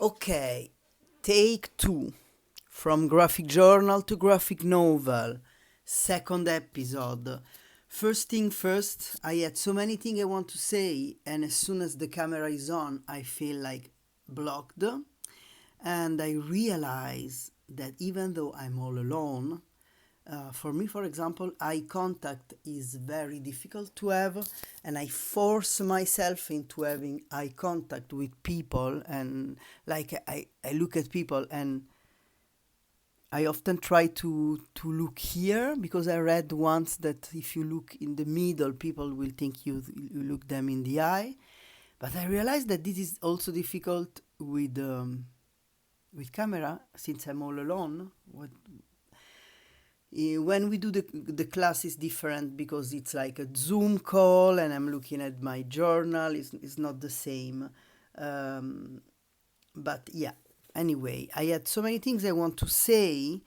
Okay, take two. From graphic journal to graphic novel. Second episode. First thing first, I had so many things I want to say, and as soon as the camera is on, I feel like blocked. And I realize that even though I'm all alone, for me, for example, eye contact is very difficult to have, and I force myself into having eye contact with people. And like I look at people, and I often try to look here because I read once that if you look in the middle, people will think you look them in the eye. But I realized that this is also difficult with camera since I'm all alone. When we do the class is different because it's like a Zoom call and I'm looking at my journal. It's not the same. But yeah, anyway, I had so many things I want to say,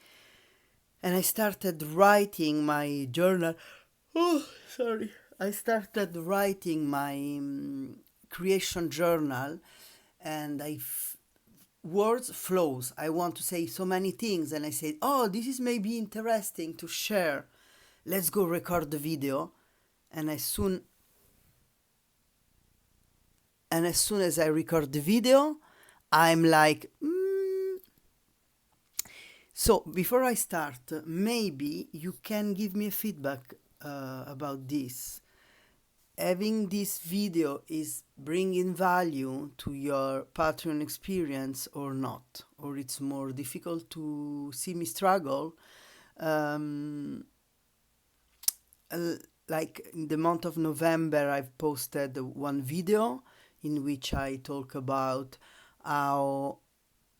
and I started writing my journal. Oh, sorry. I started writing my creation journal, and words flows. I want to say so many things, and I said, "Oh, this is maybe interesting to share. Let's go record the video." And as soon as I record the video, I'm like, So before I start, maybe you can give me a feedback about this. Having this video is bringing value to your Patreon experience or not, or it's more difficult to see me struggle. Like in the month of November, I've posted one video in which I talk about how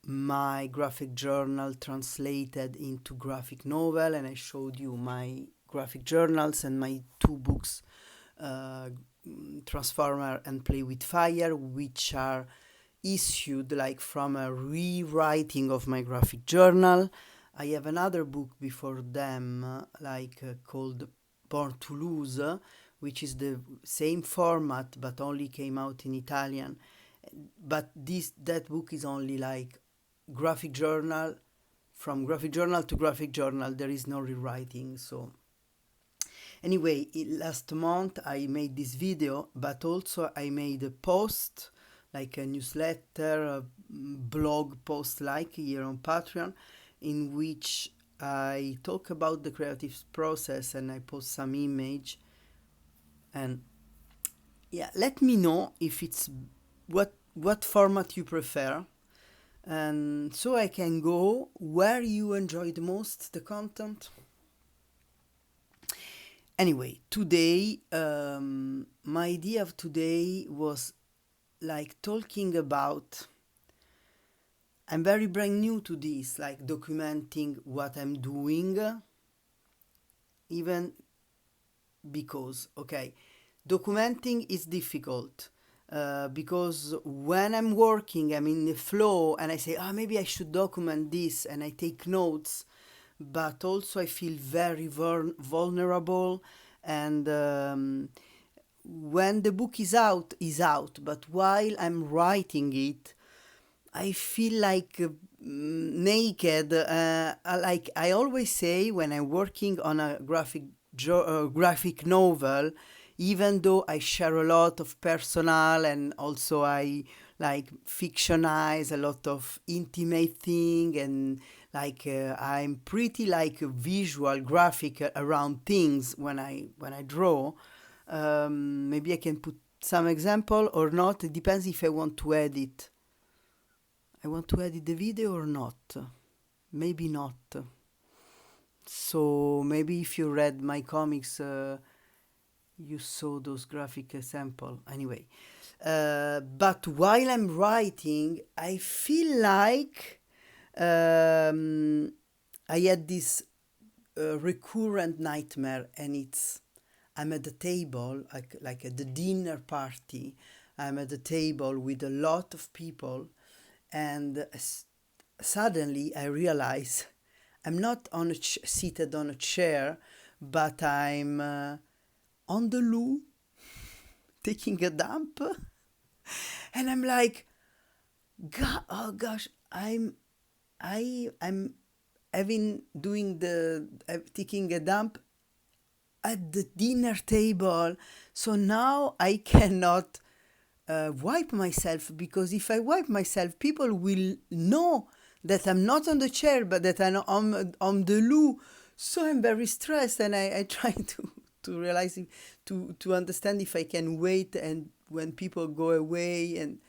my graphic journal translated into graphic novel, and I showed you my graphic journals and my two books, Transformer and Play with Fire, which are issued like from a rewriting of my graphic journal. I have another book before them, called Born to Lose, which is the same format but only came out in Italian. But that book is only like graphic journal, from graphic journal to graphic journal. There is no rewriting. So anyway, last month I made this video, but also I made a post, like a newsletter, a blog post like here on Patreon, in which I talk about the creative process and I post some image. And yeah, let me know if it's what format you prefer, and so I can go where you enjoy the most the content. Anyway, today, my idea of today was like talking about, I'm very brand new to this, like documenting what I'm doing, even because, okay, documenting is difficult. Because when I'm working, I'm in the flow and I say, maybe I should document this, and I take notes, but also I feel very vulnerable. And when the book is out, but while I'm writing it, I feel like naked. Like I always say, when I'm working on a graphic novel, even though I share a lot of personal and also I like fictionize a lot of intimate thing, and like I'm pretty like visual graphic around things when I draw. Maybe I can put some example or not. It depends if I want to edit. I want to edit the video or not. Maybe not. So maybe if you read my comics, you saw those graphic sample. Anyway, but while I'm writing, I feel like I had this recurrent nightmare, and I'm at the table, like at the dinner party. I'm at the table with a lot of people, and suddenly I realize I'm not seated on a chair, but I'm on the loo taking a dump, and I'm like, Oh gosh, I'm having doing the taking a dump at the dinner table, so now I cannot wipe myself, because if I wipe myself, people will know that I'm not on the chair, but that I'm on the loo. So I'm very stressed, and I try to realize to understand if I can wait and when people go away. And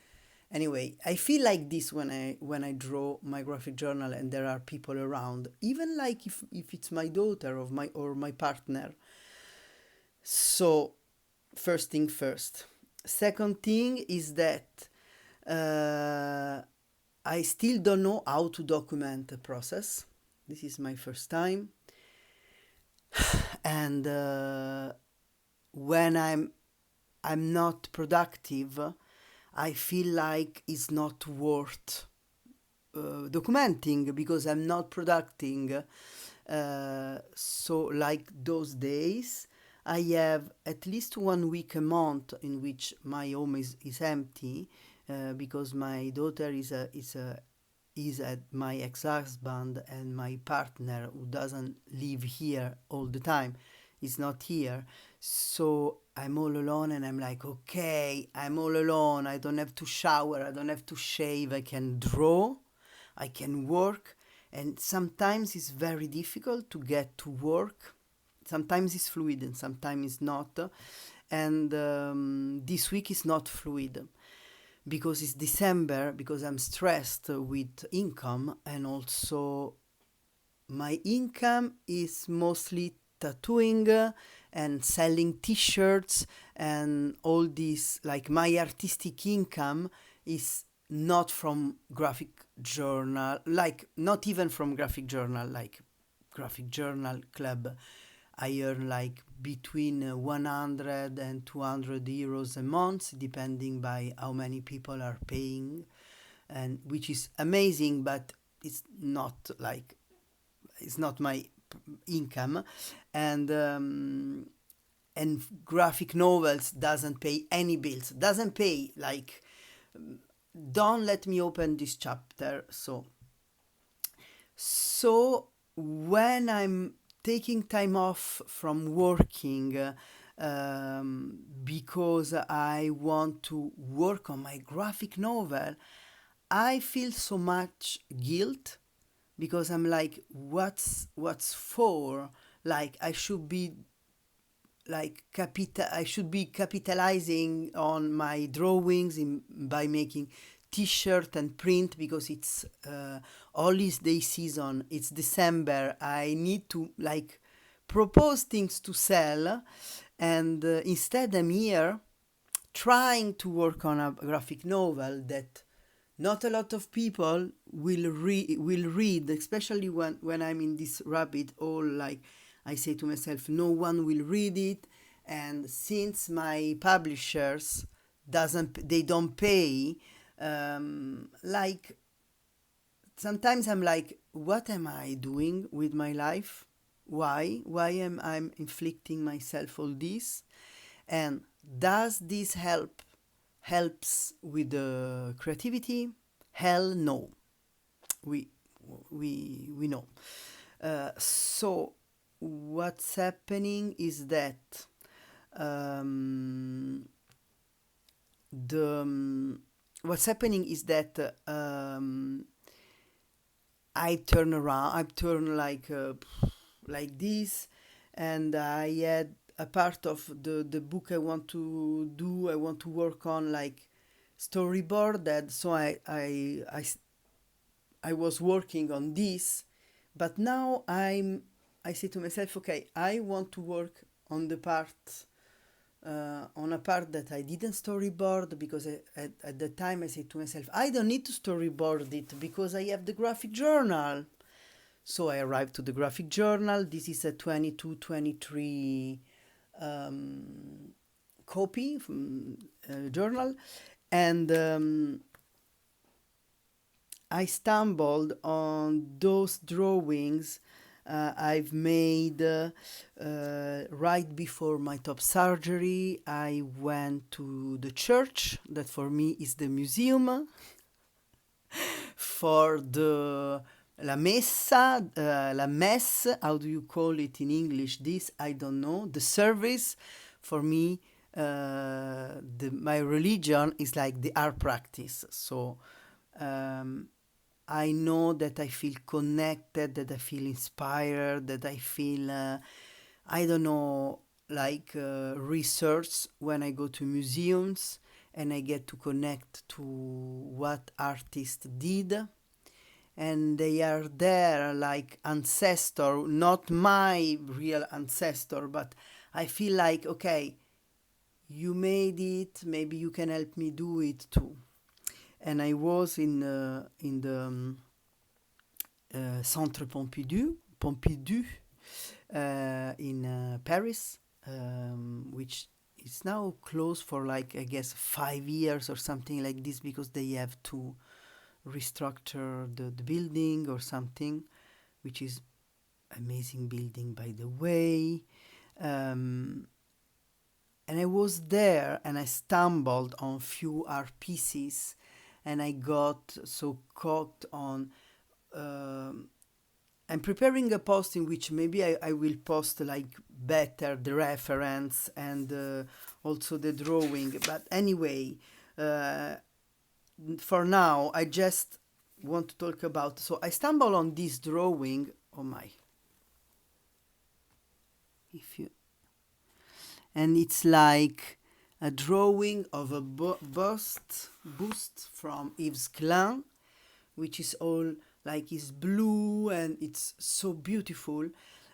anyway, I feel like this when I draw my graphic journal and there are people around, even like if it's my daughter or my partner. So first thing first. Second thing is that uh, I still don't know how to document the process. This is my first time, and when I'm not productive, I feel like it's not worth documenting because I'm not productive. So like those days, I have at least 1 week a month in which my home is empty, because my daughter is at my ex-husband, and my partner, who doesn't live here all the time, is not here. So I'm all alone, and I'm like, okay, I'm all alone. I don't have to shower. I don't have to shave. I can draw. I can work. And sometimes it's very difficult to get to work. Sometimes it's fluid and sometimes it's not. And this week is not fluid because it's December, because I'm stressed with income, and also my income is mostly tattooing and selling t-shirts and all this. Like, my artistic income is not from graphic journal, like not even from graphic journal, like graphic journal club. I earn like between 100 and 200 euros a month, depending by how many people are paying, and which is amazing, but it's not like it's not my income. And um, and graphic novels doesn't pay any bills, doesn't pay like, don't let me open this chapter. So when I'm taking time off from working, because I want to work on my graphic novel, I feel so much guilt, because I'm like, what's for? Like, I should be capitalizing on my drawings by making t-shirt and print, because it's holiday season, it's December. I need to like propose things to sell, and instead I'm here trying to work on a graphic novel that not a lot of people will read, especially when I'm in this rabbit hole. Like, I say to myself, no one will read it, and since my publishers don't pay, like, sometimes I'm like, what am I doing with my life? Why am I inflicting myself all this? And does this helps with the creativity? Hell no. We we know. So what's happening is that um, the what's happening is that I turn around. I turn like this, and I had a part of the book I want to do. I want to work on, like, storyboarded. So I was working on this, but now I say to myself, okay, I want to work on the part on a part that I didn't storyboard, because at the time I said to myself, I don't need to storyboard it because I have the graphic journal. So I arrived to the graphic journal. This is a 22-23 copy from journal, and I stumbled on those drawings I've made right before my top surgery. I went to the church that for me is the museum, for the la mess, how do you call it in English? This, I don't know. The service, for me, my religion is like the art practice. So um, I know that I feel connected, that I feel inspired, that I feel, I don't know, like research when I go to museums and I get to connect to what artists did. And they are there like ancestor, not my real ancestor, but I feel like, okay, you made it, maybe you can help me do it too. And I was in the Centre Pompidou in Paris, which is now closed for like I guess 5 years or something like this because they have to restructure the building or something, which is amazing building by the way. Um, and I was there and I stumbled on few art pieces and I got so caught on I'm preparing a post in which maybe I will post like better the reference and also the drawing. But anyway, uh, for now, I just want to talk about. So I stumble on this drawing. Oh my! If you and it's like a drawing of a bust from Yves Klein, which is all like is blue and it's so beautiful.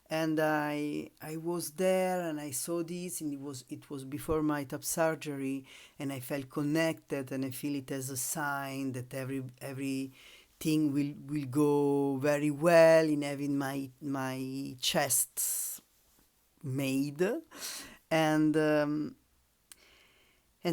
And I was there and I saw this and it was before my top surgery and I felt connected and I feel it as a sign that everything will go very well in having my chest made. And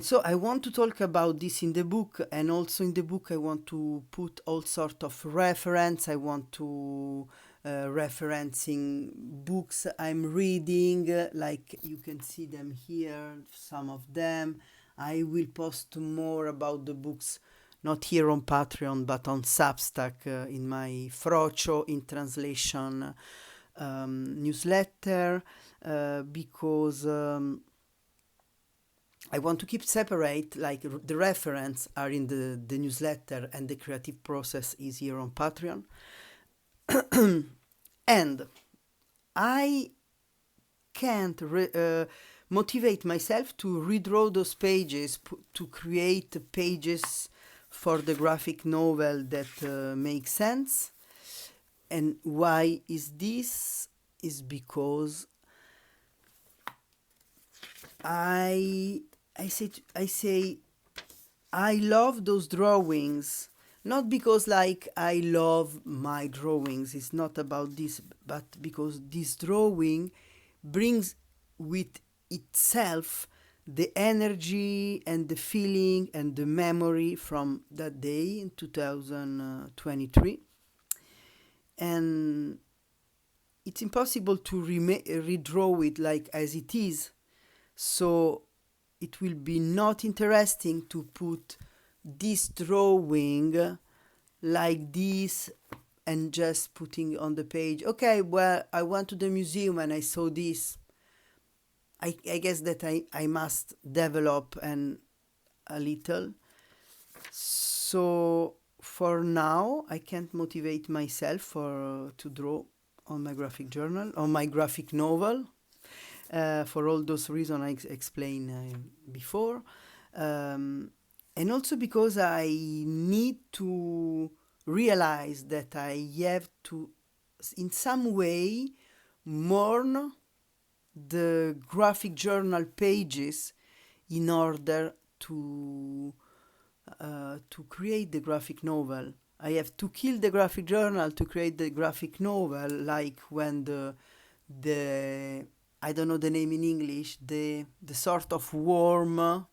so I want to talk about this in the book, and also in the book I want to put all sort of reference. I want to referencing books I'm reading, like you can see them here, some of them. I will post more about the books, not here on Patreon, but on Substack in my Frocio in translation newsletter, because I want to keep separate, like the reference are in the newsletter and the creative process is here on Patreon. And I can't motivate myself to redraw those pages, to create pages for the graphic novel that make sense. And why is this? Is because I say I love those drawings, not because like I love my drawings. It's not about this, but because this drawing brings with itself the energy and the feeling and the memory from that day in 2023. And it's impossible to redraw it like as it is. So it will be not interesting to put this drawing like this and just putting on the page, okay, well, I went to the museum and I saw this. I guess that I must develop a little. So for now, I can't motivate myself to draw on my graphic journal, on my graphic novel. For all those reasons I explained before. And also because I need to realize that I have to, in some way, mourn the graphic journal pages in order to create the graphic novel. I have to kill the graphic journal to create the graphic novel, like when the I don't know the name in English, the sort of worm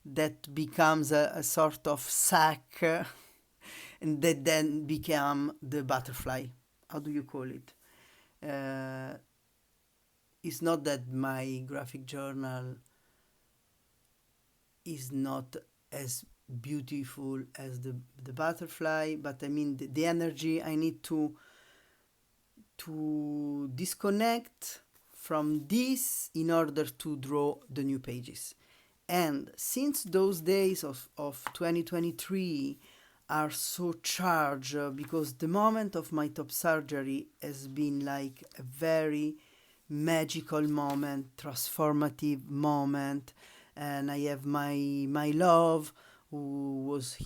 that becomes a sort of sac and that then become the butterfly. How do you call it? It's not that my graphic journal is not as beautiful as the the butterfly, but I mean the energy I need to disconnect from this in order to draw the new pages. And since those days of 2023 are so charged, because the moment of my top surgery has been like a very magical moment, transformative moment, and I have my love who was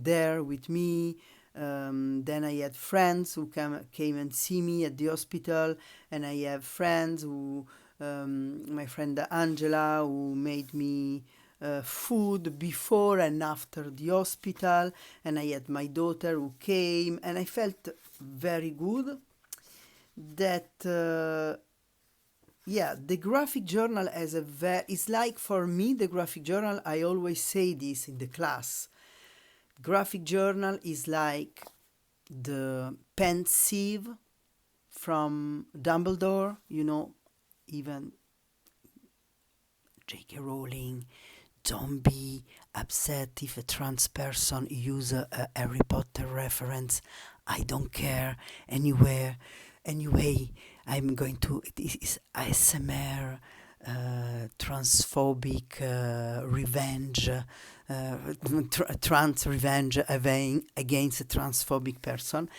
there with me. Then I had friends who came and see me at the hospital, and I have friends who, my friend Angela, who made me food before and after the hospital, and I had my daughter who came, and I felt very good that the graphic journal as it's like, for me, the graphic journal, I always say this in the class, graphic journal is like the pensieve from Dumbledore, even J.K. Rowling. Don't be upset if a trans person use a Harry Potter reference. I don't care. Anyway, I'm going to, it is ASMR, transphobic revenge, trans revenge against a transphobic person,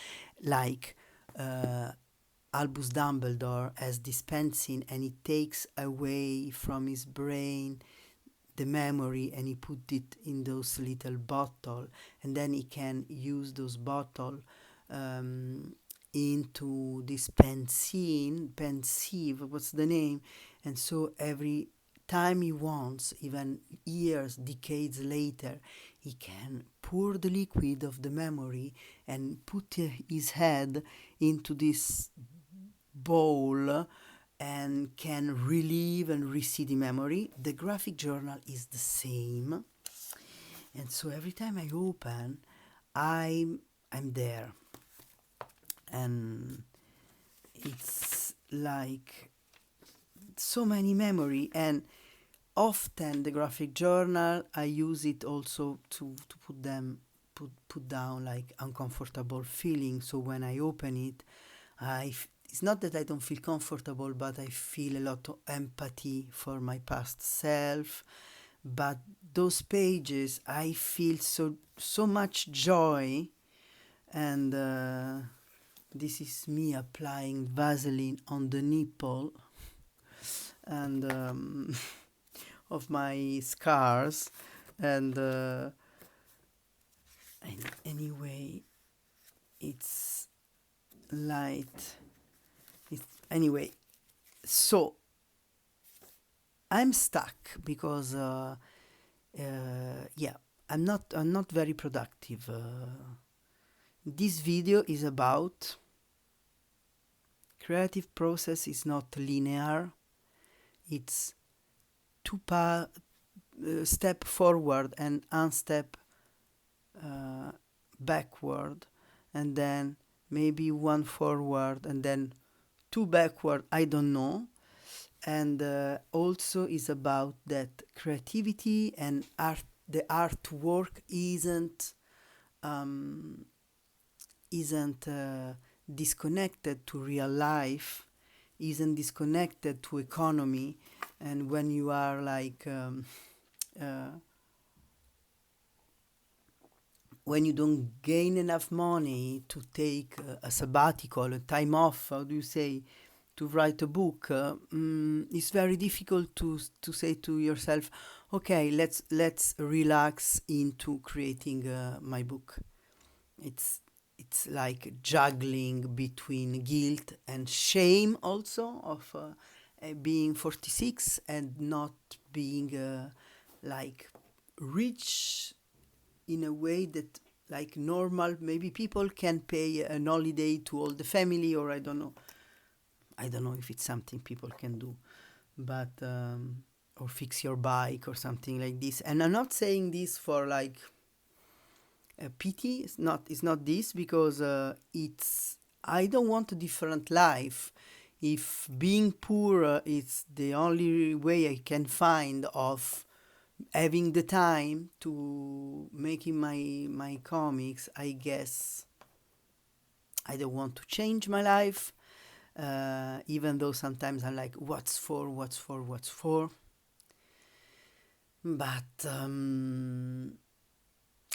like Albus Dumbledore has this pencil, and it takes away from his brain the memory, and he put it in those little bottle, and then he can use those bottle into this pensieve, what's the name? And so every time he wants, even years, decades later, he can pour the liquid of the memory and put his head into this bowl and can relive and receive the memory. The graphic journal is the same, and so every time I open, I'm there, and it's like so many memory. And often the graphic journal, I use it also to put down like uncomfortable feelings. So when I open it, it's not that I don't feel comfortable, but I feel a lot of empathy for my past self. But those pages, I feel so much joy, and this is me applying Vaseline on the nipple and of my scars, and anyway, it's light. Anyway, so I'm stuck because I'm not very productive. This video is about creative process is not linear. It's two step forward and one step backward, and then maybe one forward and then two backward, I don't know. And also is about that creativity and art. The artwork isn't disconnected to real life, isn't disconnected to economy. And when you are like when you don't gain enough money to take a sabbatical, a time off, how do you say, to write a book, it's very difficult to say to yourself, okay, let's relax into creating my book. It's like juggling between guilt and shame also of being 46 and not being like rich in a way that like normal maybe people can pay an holiday to all the family, or I don't know if it's something people can do, but or fix your bike or something like this. And I'm not saying this for like a pity. It's not this, because I don't want a different life. If being poor is the only way I can find of having the time to making my comics, I guess I don't want to change my life, even though sometimes I'm like, what's for? But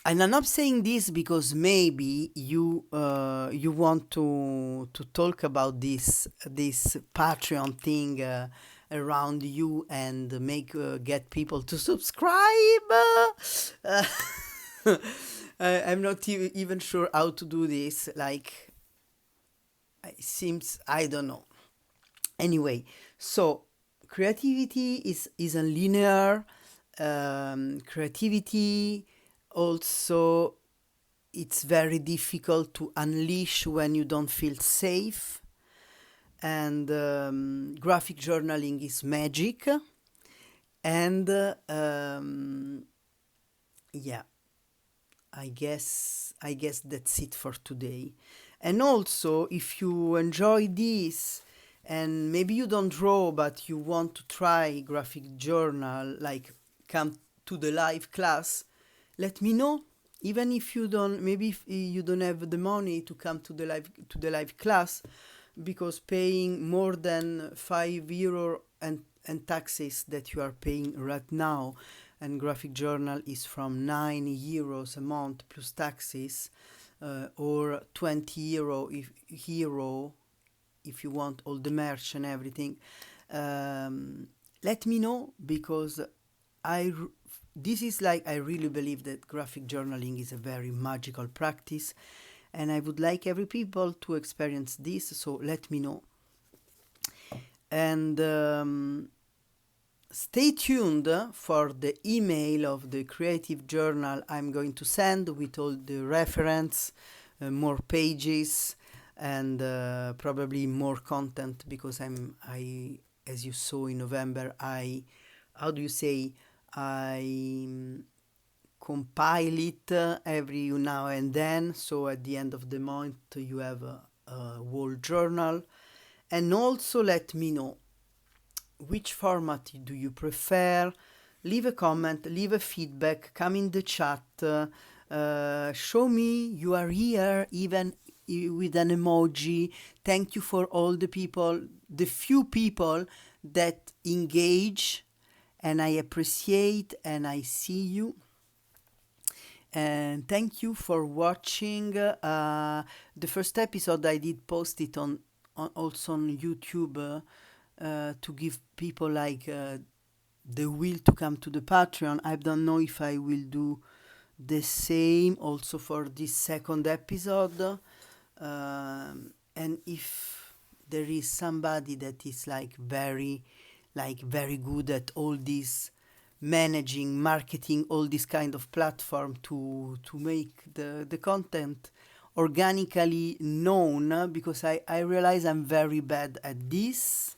and I'm not saying this because maybe you want to talk about this Patreon thing around you and make get people to subscribe. Uh, I'm not even sure how to do this. Like, it seems I don't know. Anyway, so creativity isn't linear. Creativity also, it's very difficult to unleash when you don't feel safe, and graphic journaling is magic. And yeah, I guess that's it for today. And also, if you enjoy this and maybe you don't draw but you want to try graphic journal, like come to the live class, let me know. Even if you don't, maybe if you don't have the money to come to the live class, because paying more than €5 and taxes that you are paying right now, and graphic journal is from €9 a month plus taxes, or €20 if you want all the merch and everything. Let me know, because I this is like, I really believe that graphic journaling is a very magical practice, and I would like every people to experience this. So let me know, and stay tuned for the email of the creative journal I'm going to send with all the reference, more pages, and probably more content, because I as you saw in November, how do you say, I compile it every now and then, so at the end of the month you have a whole journal. And also let me know which format do you prefer. Leave a comment, leave a feedback, come in the chat, show me you are here, even with an emoji. Thank you for all the people, the few people that engage, and I appreciate, and I see you. And thank you for watching. The first episode I did post it on also on YouTube, to give people like the will to come to the Patreon. I don't know if I will do the same also for this second episode. And if there is somebody that is like very good at all this managing, marketing, all this kind of platform to make the content organically known, because I realize I'm very bad at this.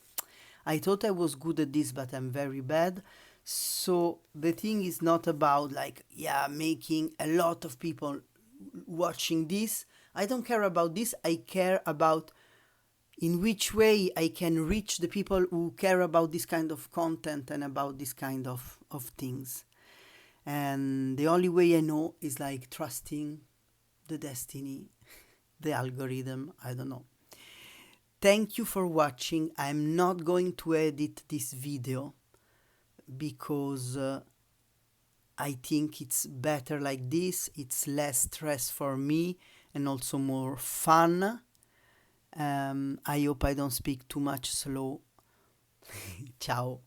I thought I was good at this, but I'm very bad. So the thing is not about like, yeah, making a lot of people watching this. I don't care about this. I care about in which way I can reach the people who care about this kind of content and about this kind of things. And the only way I know is like trusting the destiny, the algorithm, I don't know. Thank you for watching. I'm not going to edit this video because I think it's better like this. It's less stress for me and also more fun. I hope I don't speak too much slow. Ciao.